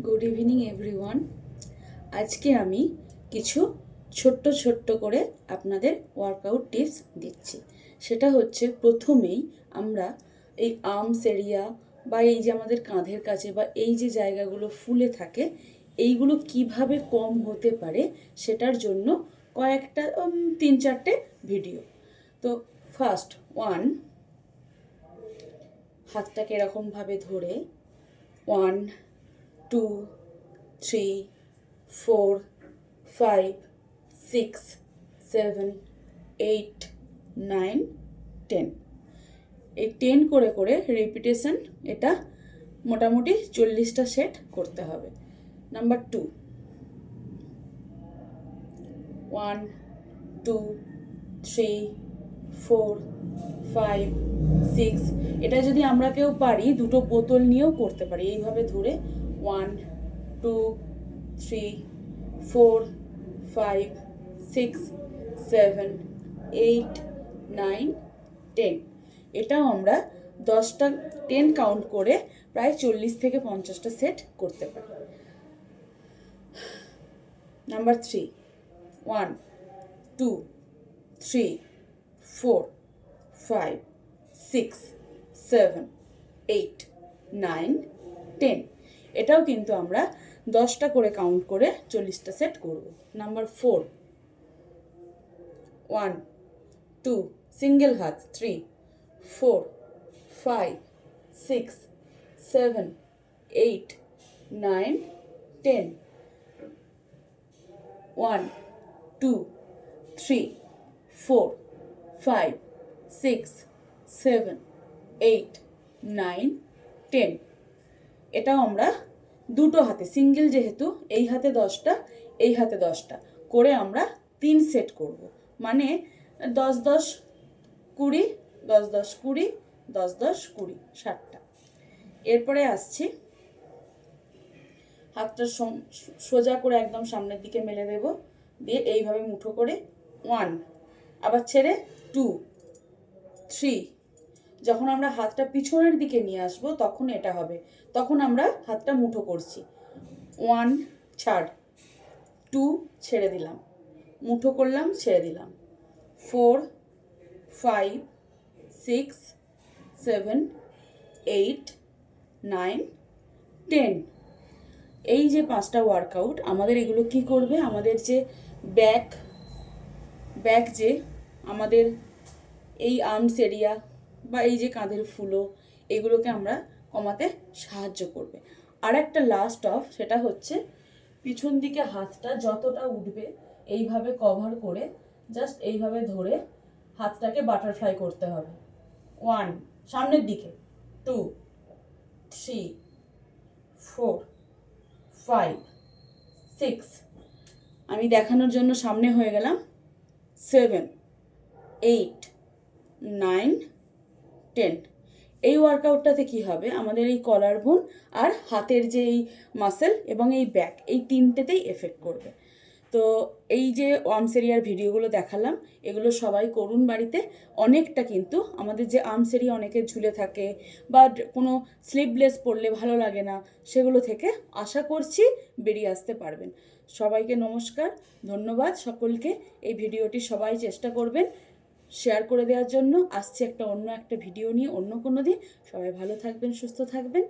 Good evening everyone. আজকে আমি কিছু ছোট্ট করে আপনাদের ওয়ার্কআউট টিপস দিচ্ছি। সেটা হচ্ছে, প্রথমেই আমরা এই আর্মস এরিয়া বা এই যে আমাদের কাঁধের কাছে বা এই যে জায়গাগুলো ফুলে থাকে, এইগুলো কিভাবে কম হতে পারে সেটার জন্য কয়েকটা 3-4টে ভিডিও। তো ফার্স্ট ওয়ান, হাতটাকে এরকমভাবে ধরে 1, 2, 3, 4, 5, 6, 7, 8, 9, 10। এই 10 করে করে রিপিটেশন, এটা মোটামুটি 40টা সেট করতে হবে। নাম্বার 2, 1, 2, 3, 4, 5, 6। এটা যদি আমরা কেউ পারি, দুটো বোতল নিয়েও করতে পারি। এইভাবে ধরে 1, 2, 3, 4, 5, 6, 7, 8, 9, 10। এটাও আমরা 10 কাউন্ট করে প্রায় 40 থেকে 50টা সেট করতে পারি। নাম্বার 3, 1, 2, 3, 4, 5, 6, 7, 8, 9, 10। এটাও কিন্তু আমরা 10টা করে কাউন্ট করে 40টা সেট করব। নাম্বার 4, 1, 2, সিঙ্গেল হাত, 3, 4, 5, 6, 7, 8, 9, 10। 1, 2, 3, 4, 5, 6, 7, 8, 9, 10। এটাও আমরা দুটো হাতে, সিঙ্গেল যেহেতু, এই হাতে 10টা, এই হাতে 10টা করে আমরা 3 সেট করব। মানে 10, 10, 20, 10, 10, 20, 10, 10, 20, 60টা। এরপরে আসছি, হাতটা সোজা করে একদম সামনের দিকে মেলে দেব, দিয়ে এইভাবে মুঠো করে 1, আবার ছেড়ে 2, 3। যখন আমরা হাতটা পিছনের দিকে নিয়ে আসবো তখন এটা হবে, তখন আমরা হাতটা মুঠো করছি। 1 ছাড়, 2 ছেড়ে দিলাম, মুঠো করলাম, ছেড়ে দিলাম, 4, 5, 6, 7, 8, 9, 10। এই যে 5টা ওয়ার্কআউট, আমাদের এগুলো কি করবে, আমাদের যে ব্যাক যে আমাদের এই আর্মস এরিয়া বা এই যে কাঁধের ফুলো, এগুলোকে আমরা কমাতে সাহায্য করবে। আর একটা লাস্ট অফ, সেটা হচ্ছে পিছন দিকে হাতটা যতটা উঠবে এইভাবে কভার করে জাস্ট এইভাবে ধরে হাতটাকে বাটারফ্লাই করতে হবে। 1, সামনের দিকে, 2, 3, 4, 5, 6, আমি দেখানোর জন্য সামনে হয়ে গেলাম, 7, 8, 9, 10। এই ওয়ার্কআউটটাতে কি হবে, আমাদের এই কলার বোন আর হাতের যে এই মাসেল এবং এই ব্যাক, এই তিনটেতেই এফেক্ট করবে। তো এই যে আর্মস এরিয়ার ভিডিওগুলো দেখালাম, এগুলো সবাই করুন বাড়িতে। অনেকটা কিন্তু আমাদের যে আর্মস এরিয়া অনেকের ঝুলে থাকে বা কোনো স্লিভলেস পরলে ভালো লাগে না, সেগুলো থেকে আশা করছি বেরিয়ে আসতে পারবেন। সবাইকে নমস্কার, ধন্যবাদ সকলকে। এই ভিডিওটি সবাই চেষ্টা করবেন শেয়ার করে দেওয়ার জন্য। আসছে অন্য একটা ভিডিও নিয়ে অন্য কোনো দিন। সবাই ভালো থাকবেন, সুস্থ থাকবেন।